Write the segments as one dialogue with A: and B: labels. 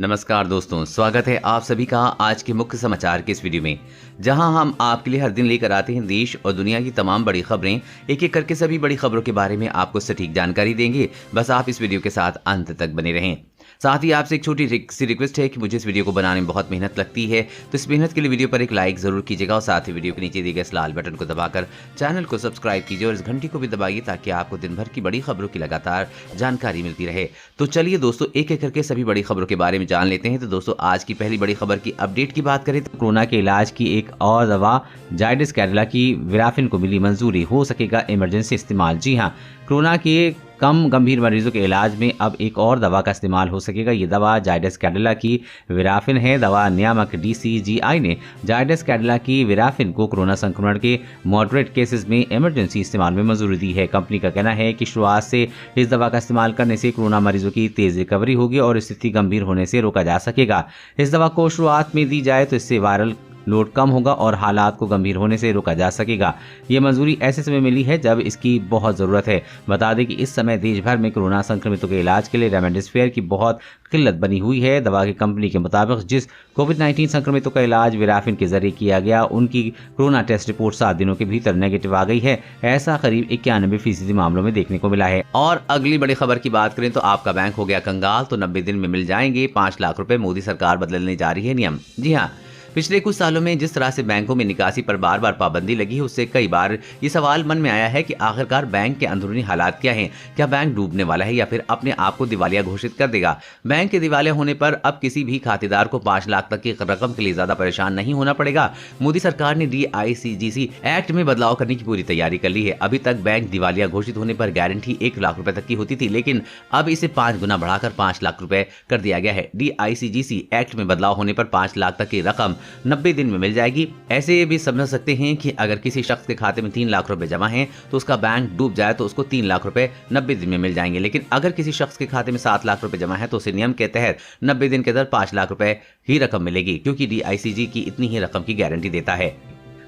A: नमस्कार दोस्तों, स्वागत है आप सभी का आज के मुख्य समाचार के इस वीडियो में, जहां हम आपके लिए हर दिन लेकर आते हैं देश और दुनिया की तमाम बड़ी खबरें। एक एक करके सभी बड़ी खबरों के बारे में आपको सटीक जानकारी देंगे। बस आप इस वीडियो के साथ अंत तक बने रहें। साथ ही आपसे एक छोटी सी रिक्वेस्ट है कि मुझे इस वीडियो को बनाने में बहुत मेहनत लगती है, तो इस मेहनत के लिए वीडियो पर एक लाइक जरूर कीजिएगा और साथ ही वीडियो के नीचे दिए गए इस लाल बटन को दबाकर चैनल को सब्सक्राइब कीजिए और इस घंटी को भी दबाइए ताकि आपको दिन भर की बड़ी खबरों की लगातार जानकारी मिलती रहे। तो चलिए दोस्तों, एक एक करके सभी बड़ी खबरों के बारे में जान लेते हैं। तो दोस्तों, आज की पहली बड़ी खबर की अपडेट की बात करें तो कोरोना के इलाज की एक और दवा जायडस कैडिला की विराफिन को मिली मंजूरी, हो सकेगा इमरजेंसी इस्तेमाल। जी हाँ, कोरोना के कम गंभीर मरीजों के इलाज में अब एक और दवा का इस्तेमाल हो सकेगा। ये दवा जायडस कैडिला की विराफिन है। दवा नियामक DCGI ने जायडस कैडिला की विराफिन को कोरोना संक्रमण के मॉडरेट केसेस में इमरजेंसी इस्तेमाल में मंजूरी दी है। कंपनी का कहना है कि शुरुआत से इस दवा का इस्तेमाल करने से कोरोना मरीजों की तेज रिकवरी होगी और स्थिति गंभीर होने से रोका जा सकेगा। इस दवा को शुरुआत में दी जाए तो इससे वायरल लोड कम होगा और हालात को गंभीर होने से रोका जा सकेगा। ये मंजूरी ऐसे समय मिली है जब इसकी बहुत ज़रूरत है। बता दें कि इस समय देश भर में कोरोना संक्रमितों के इलाज के लिए रेमडेसिविर की बहुत किल्लत बनी हुई है। दवा की कंपनी के मुताबिक जिस कोविड-19 संक्रमितों का इलाज विराफिन के जरिए किया गया, उनकी कोरोना टेस्ट रिपोर्ट 7 दिनों के भीतर नेगेटिव आ गई है। ऐसा करीब 91% मामलों में देखने को मिला है। और अगली बड़ी खबर की बात करें तो आपका बैंक हो गया कंगाल, तो 90 दिन में मिल जाएंगे 5 लाख रुपए। मोदी सरकार बदलने जा रही है नियम। जी हाँ, पिछले कुछ सालों में जिस तरह से बैंकों में निकासी पर बार बार पाबंदी लगी है, उससे कई बार ये सवाल मन में आया है कि आखिरकार बैंक के अंदरूनी हालात क्या हैं। क्या बैंक डूबने वाला है या फिर अपने आप को दिवालिया घोषित कर देगा। बैंक के दिवालिया होने पर अब किसी भी खातेदार को 5 लाख तक की रकम के लिए ज्यादा परेशान नहीं होना पड़ेगा। मोदी सरकार ने DICGC एक्ट में बदलाव करने की पूरी तैयारी कर ली है। अभी तक बैंक दिवालिया घोषित होने पर गारंटी 1 लाख रुपए तक की होती थी, लेकिन अब इसे 5 गुना बढ़ाकर 5 लाख रुपए कर दिया गया है। DICGC एक्ट में बदलाव होने पर 5 लाख तक की रकम 90 दिन में मिल जाएगी। ऐसे भी समझ सकते हैं कि अगर किसी शख्स के खाते में 3 लाख रुपए जमा हैं तो उसका बैंक डूब जाए तो उसको 3 लाख रुपए 90 दिन में मिल जाएंगे। लेकिन अगर किसी शख्स के खाते में 7 लाख रुपए जमा है तो उसे नियम के तहत 90 दिन के अंदर 5 लाख रुपए ही रकम मिलेगी, क्योंकि DICG की इतनी ही रकम की गारंटी देता है।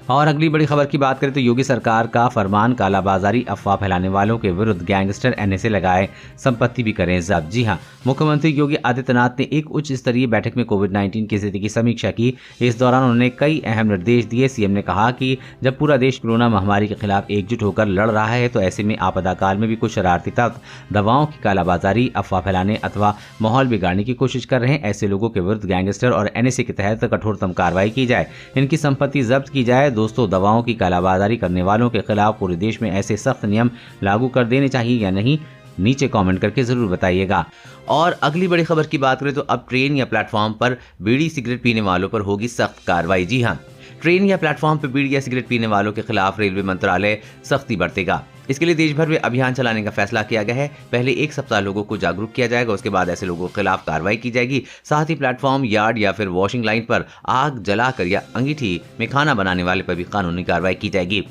A: और अगली बड़ी खबर की बात करें तो योगी सरकार का फरमान, कालाबाजारी अफवाह फैलाने वालों के विरुद्ध गैंगस्टर NSA लगाए, संपत्ति भी करें जब्त। जी हां, मुख्यमंत्री योगी आदित्यनाथ ने एक उच्च स्तरीय बैठक में कोविड-19 की स्थिति की समीक्षा की। इस दौरान उन्होंने कई अहम निर्देश दिए। CM ने कहा कि जब पूरा देश कोरोना महामारी के खिलाफ एकजुट होकर लड़ रहा है तो ऐसे में आपातकाल में भी कुछ शरारती तत्व दवाओं की कालाबाजारी, अफवाह फैलाने अथवा माहौल बिगाड़ने की कोशिश कर रहे हैं। ऐसे लोगों के विरुद्ध गैंगस्टर और NSA के तहत कठोरतम कार्रवाई की जाए, इनकी संपत्ति जब्त की जाए। दोस्तों, दवाओं की कालाबाजारी करने वालों के खिलाफ पूरे देश में ऐसे सख्त नियम लागू कर देने चाहिए या नहीं, नीचे कमेंट करके जरूर बताइएगा। और अगली बड़ी खबर की बात करें तो अब ट्रेन या प्लेटफॉर्म पर बीड़ी सिगरेट पीने वालों पर होगी सख्त कार्रवाई। जी हां, ट्रेन या प्लेटफॉर्म पर बीड़ी या सिगरेट पीने वालों के खिलाफ रेलवे मंत्रालय सख्ती बरतेगा। इसके लिए देश भर में अभियान चलाने का फैसला किया गया है। पहले 1 सप्ताह लोगों को जागरूक किया जाएगा, उसके बाद ऐसे लोगों के खिलाफ कार्रवाई की जाएगी। साथ ही प्लेटफॉर्म, यार्ड या फिर वॉशिंग लाइन पर आग जलाकर या अंगीठी में खाना बनाने वाले पर भी कानूनी कार्रवाई की जाएगी।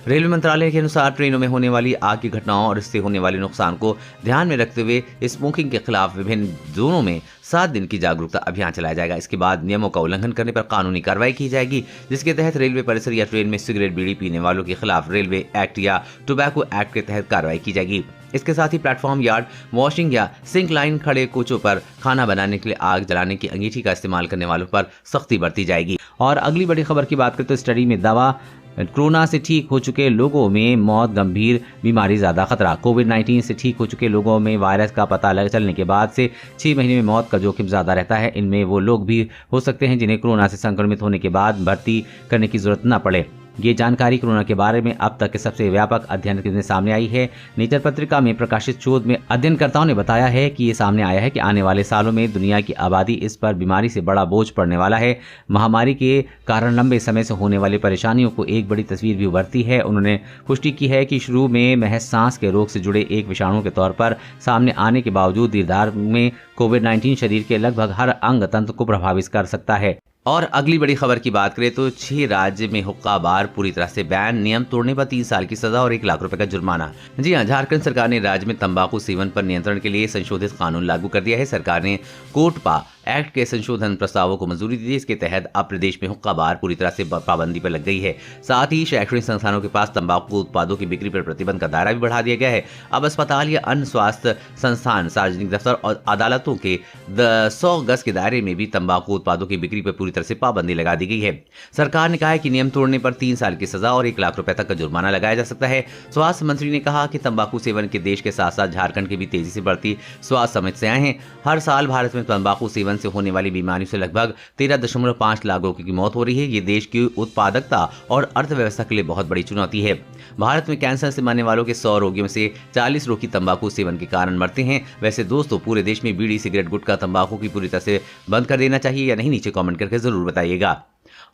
A: रेलवे मंत्रालय के अनुसार ट्रेनों में होने वाली आग की घटनाओं और इससे होने वाले नुकसान को ध्यान में रखते हुए स्मोकिंग के खिलाफ विभिन्न जोनों में 7 दिन की जागरूकता अभियान चलाया जाएगा। इसके बाद नियमों का उल्लंघन करने पर कानूनी कार्रवाई की जाएगी, जिसके तहत रेलवे परिसर या ट्रेन में सिगरेट बीड़ी पीने वालों के खिलाफ रेलवे एक्ट या टोबैको एक्ट के तहत कार्रवाई की जाएगी। इसके साथ ही प्लेटफॉर्म, यार्ड, वॉशिंग या सिंक लाइन, खड़े कोचों पर खाना बनाने के लिए आग जलाने की अंगीठी का इस्तेमाल करने वालों पर सख्ती बरती जाएगी। और अगली बड़ी खबर की बात करें तो स्टडी में दवा, कोरोना से ठीक हो चुके लोगों में मौत, गंभीर बीमारी ज्यादा खतरा। कोविड-19 से ठीक हो चुके लोगों में वायरस का पता चलने के बाद से 6 महीने में मौत का जोखिम ज्यादा रहता है। इनमें वो लोग भी हो सकते हैं जिन्हें कोरोना से संक्रमित होने के बाद भर्ती करने की जरूरत न पड़े। ये जानकारी कोरोना के बारे में अब तक के सबसे व्यापक अध्ययन के सामने आई है। नेचर पत्रिका में प्रकाशित शोध में अध्ययनकर्ताओं ने बताया है कि ये सामने आया है कि आने वाले सालों में दुनिया की आबादी इस पर बीमारी से बड़ा बोझ पड़ने वाला है। महामारी के कारण लंबे समय से होने वाली परेशानियों को एक बड़ी तस्वीर भी उभरती है। उन्होंने पुष्टि की है कि शुरू में महज सांस के रोग से जुड़े एक विषाणु के तौर पर सामने आने के बावजूद दीर्घकाल में कोविड-19 शरीर के लगभग हर अंग तंत्र को प्रभावित कर सकता है। और अगली बड़ी खबर की बात करें तो 6 राज्य में हुक्का बार पूरी तरह से बैन, नियम तोड़ने पर 3 साल की सजा और 1 लाख रुपए का जुर्माना। जी हां, झारखंड सरकार ने राज्य में तंबाकू सेवन पर नियंत्रण के लिए संशोधित कानून लागू कर दिया है। सरकार ने कोटपा एक्ट के संशोधन प्रस्तावों को मंजूरी दी। इसके तहत अब प्रदेश में हुक्का बार पूरी तरह से पाबंदी पर लग गई है। साथ ही शैक्षणिक संस्थानों के पास तंबाकू उत्पादों की बिक्री पर प्रतिबंध का दायरा भी बढ़ा दिया गया है। अब अस्पताल या अन्य स्वास्थ्य संस्थान, सार्वजनिक दफ्तर और अदालतों के 100 गज के दायरे में भी तंबाकू उत्पादों की बिक्री पर पूरी तरह से पाबंदी लगा दी गई है। सरकार ने कहा है कि नियम तोड़ने पर 3 साल की सजा और 1 लाख रुपए तक का जुर्माना लगाया जा सकता है। स्वास्थ्य मंत्री ने कहा कि तंबाकू सेवन के देश के साथ साथ झारखंड की भी तेजी से बढ़ती स्वास्थ्य समस्याएं हैं। हर साल भारत में तंबाकू सेवन से होने वाली बीमारियों से लगभग 13.5 लाख लोगों की मौत हो रही है। ये देश की उत्पादकता और अर्थव्यवस्था के लिए बहुत बड़ी चुनौती है। भारत में कैंसर से मरने वालों के 100 रोगियों में से 40 रोगी तंबाकू सेवन के कारण मरते हैं। वैसे दोस्तों, पूरे देश में बीड़ी, सिगरेट, गुटखा, तंबाकू की पूरी तरह से बंद कर देना चाहिए या नहीं, नीचे कमेंट करके जरूर बताइएगा।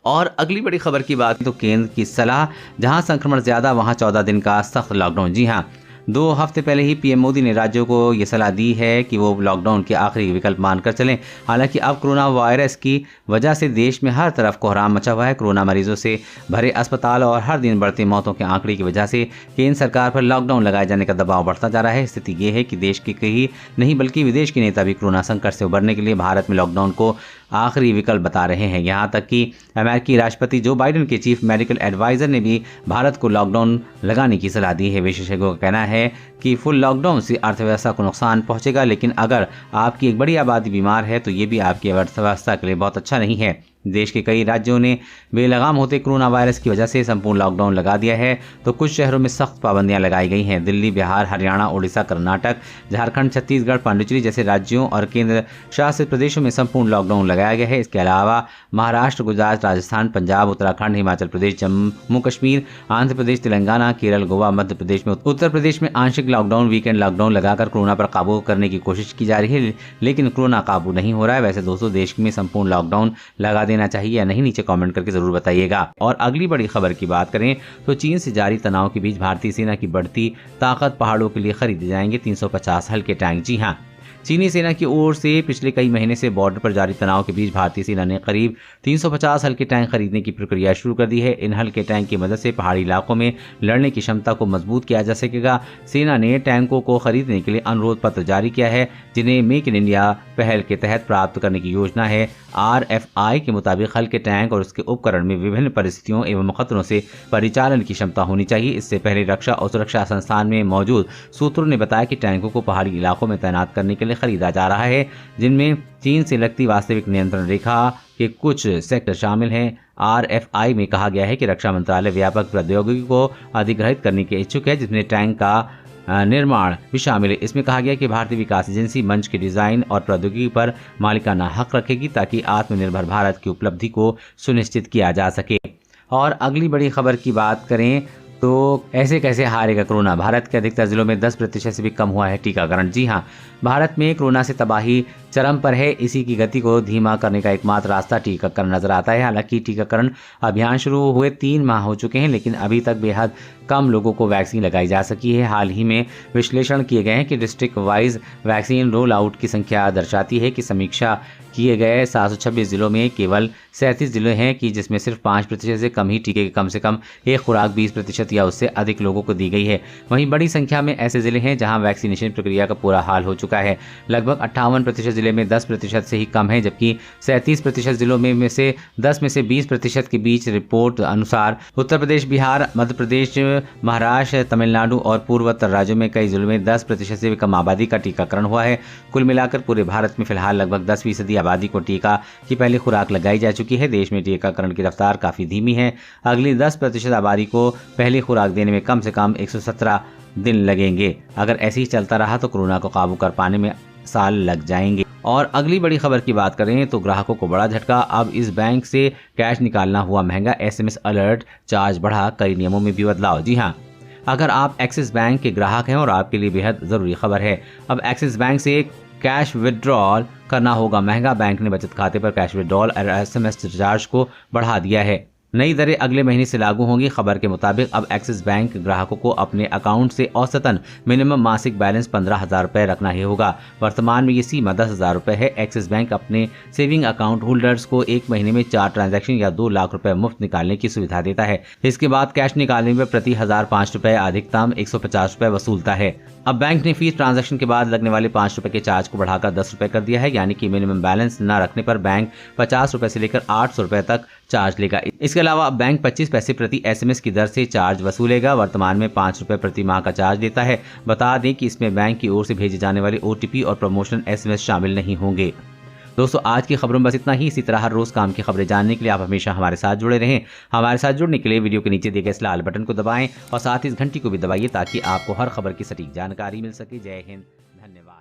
A: और अगली बड़ी खबर की बात तो केंद्र की सलाह, जहां संक्रमण ज्यादा वहां 14 दिन का सख्त लॉकडाउन। जी हां, 2 हफ्ते पहले ही पीएम मोदी ने राज्यों को ये सलाह दी है कि वो लॉकडाउन के आखिरी विकल्प मानकर चलें। हालांकि अब कोरोना वायरस की वजह से देश में हर तरफ कोहराम मचा हुआ है। कोरोना मरीजों से भरे अस्पताल और हर दिन बढ़ते मौतों के आंकड़े की वजह से केंद्र सरकार पर लॉकडाउन लगाए जाने का दबाव बढ़ता जा रहा है। स्थिति ये है कि देश के कई नहीं बल्कि विदेश के नेता भी कोरोना संकट से उबरने के लिए भारत में लॉकडाउन को आखिरी विकल्प बता रहे हैं। यहां तक कि अमेरिकी राष्ट्रपति जो बाइडेन के चीफ मेडिकल एडवाइजर ने भी भारत को लॉकडाउन लगाने की सलाह दी है। विशेषज्ञों का कहना है कि फुल लॉकडाउन से अर्थव्यवस्था को नुकसान पहुंचेगा, लेकिन अगर आपकी एक बड़ी आबादी बीमार है तो ये भी आपकी अर्थव्यवस्था के लिए बहुत अच्छा नहीं है। देश के कई राज्यों ने बेलगाम होते कोरोना वायरस की वजह से संपूर्ण लॉकडाउन लगा दिया है, तो कुछ शहरों में सख्त पाबंदियां लगाई गई हैं। दिल्ली, बिहार, हरियाणा, उड़ीसा, कर्नाटक, झारखंड, छत्तीसगढ़, पांडिचेरी जैसे राज्यों और केंद्र शासित प्रदेशों में संपूर्ण लॉकडाउन लगाया गया है। इसके अलावा महाराष्ट्र, गुजरात, राजस्थान, पंजाब, उत्तराखंड, हिमाचल प्रदेश, जम्मू कश्मीर, आंध्र प्रदेश, तेलंगाना, केरल, गोवा, मध्य प्रदेश में उत्तर प्रदेश में आंशिक लॉकडाउन, वीकेंड लॉकडाउन लगाकर कोरोना पर काबू करने की कोशिश की जा रही है, लेकिन कोरोना काबू नहीं हो रहा है। वैसे दोस्तों, देश में संपूर्ण लॉकडाउन लगा देना चाहिए या नहीं, नीचे कमेंट करके जरूर बताइएगा। और अगली बड़ी खबर की बात करें तो चीन से जारी तनाव के बीच भारतीय सेना की बढ़ती ताकत, पहाड़ों के लिए खरीदे जाएंगे 350 हल्के टैंक। जी हां, चीनी सेना की ओर से पिछले कई महीने से बॉर्डर पर जारी तनाव के बीच भारतीय सेना ने करीब 350 हल्के टैंक खरीदने की प्रक्रिया शुरू कर दी है। इन हल्के टैंक की मदद से पहाड़ी इलाकों में लड़ने की क्षमता को मजबूत किया जा सकेगा। सेना ने टैंकों को खरीदने के लिए अनुरोध पत्र जारी किया है, जिन्हें मेक इन इंडिया पहल के तहत प्राप्त करने की योजना है। RFI के मुताबिक हल्के टैंक और उसके उपकरण में विभिन्न परिस्थितियों एवं खतरों से परिचालन की क्षमता होनी चाहिए। इससे पहले रक्षा और सुरक्षा संस्थान में मौजूद सूत्रों ने बताया कि टैंकों को पहाड़ी इलाकों में तैनात करने के लिए खरीदा जा रहा है, जिनमें चीन से लगती वास्तविक नियंत्रण रेखा के कुछ सेक्टर शामिल हैं। RFI में कहा गया है कि रक्षा मंत्रालय व्यापक प्रौद्योगिकी को अधिग्रहित करने के इच्छुक है, जिसमें टैंक का निर्माण भी शामिल है। इसमें कहा गया कि भारतीय विकास एजेंसी मंच के डिजाइन और प्रौद्योगिकी पर मालिकाना हक रखेगी, ताकि आत्मनिर्भर भारत की उपलब्धि को सुनिश्चित किया जा सके। और अगली बड़ी खबर की बात करें तो ऐसे कैसे हारेगा कोरोना। भारत के अधिकतर जिलों में 10% से भी कम हुआ है टीकाकरण। जी हां, भारत में कोरोना से तबाही चरम पर है। इसी की गति को धीमा करने का एकमात्र रास्ता टीकाकरण नजर आता है। हालांकि टीकाकरण अभियान शुरू हुए 3 माह हो चुके हैं, लेकिन अभी तक बेहद कम लोगों को वैक्सीन लगाई जा सकी है। हाल ही में विश्लेषण किए गए हैं कि district wise vaccine roll out की संख्या दर्शाती है कि समीक्षा किए गए 726 जिलों में केवल 37 जिले हैं कि जिसमें सिर्फ 5% से कम ही टीके की कम से कम एक खुराक 20% या उससे अधिक लोगों को दी गई है। वहीं बड़ी संख्या में ऐसे जिले हैं जहां वैक्सीनेशन प्रक्रिया का पूरा हाल हो चुका है। लगभग 58% जिले में 10% से ही कम है, जबकि 37% जिलों में से 10 में से 20% के बीच। रिपोर्ट अनुसार उत्तर प्रदेश, बिहार, मध्य प्रदेश, महाराष्ट्र, तमिलनाडु और पूर्वोत्तर राज्यों में कई जिलों में 10% से भी कम आबादी का टीकाकरण हुआ है। कुल मिलाकर पूरे भारत में फिलहाल लगभग 10% आबादी को टीका की पहली खुराक लगाई जा चुकी है। देश में टीकाकरण की रफ्तार काफी धीमी है। अगली 10% आबादी को पहली खुराक देने में कम से कम 117 दिन लगेंगे। अगर ऐसे ही चलता रहा तो कोरोना को काबू कर पाने में साल लग जाएंगे। और अगली बड़ी खबर की बात करें तो ग्राहकों को बड़ा झटका। अब इस बैंक से कैश निकालना हुआ महंगा। SMS अलर्ट चार्ज बढ़ा, कई नियमों में भी बदलाव। जी हाँ, अगर आप एक्सिस बैंक के ग्राहक हैं और आपके लिए बेहद जरूरी खबर है, अब एक्सिस बैंक से कैश विड्रॉल करना होगा महंगा। बैंक ने बचत खाते पर कैश विड्रॉल और SMS चार्ज को बढ़ा दिया है। नई दरें अगले महीने से लागू होंगी। खबर के मुताबिक अब एक्सिस बैंक ग्राहकों को अपने अकाउंट से औसतन मिनिमम मासिक बैलेंस 15,000 रुपए रखना ही होगा। वर्तमान में ये सीमा 10,000 रुपए है। एक्सिस बैंक अपने सेविंग अकाउंट होल्डर्स को एक महीने में 4 ट्रांजैक्शन या 2 लाख रुपए मुफ्त निकालने की सुविधा देता है। इसके बाद कैश निकालने में प्रति 1005 रुपए अधिकतम 150 रुपए वसूलता है। अब बैंक ने फीस ट्रांजैक्शन के बाद लगने वाले 5 रुपए के चार्ज को बढ़ाकर 10 रुपए कर दिया है, यानी कि मिनिमम बैलेंस न रखने पर बैंक 50 रुपए से लेकर 800 रुपए तक चार्ज लेगा। इसके अलावा बैंक 25 पैसे प्रति SMS की दर से चार्ज वसूलेगा। वर्तमान में 5 रुपए प्रति माह का चार्ज लेता है। बता दें कि इसमें बैंक की ओर से भेजे जाने वाले OTP और प्रमोशन SMS शामिल नहीं होंगे। दोस्तों, आज की खबरों में बस इतना ही। इसी तरह हर रोज काम की खबरें जानने के लिए आप हमेशा हमारे साथ जुड़े रहें। हमारे साथ जुड़ने के लिए वीडियो के नीचे दिए गए इस लाल बटन को दबाएं और साथ ही इस घंटी को भी दबाइए ताकि आपको हर खबर की सटीक जानकारी मिल सके। जय हिंद, धन्यवाद।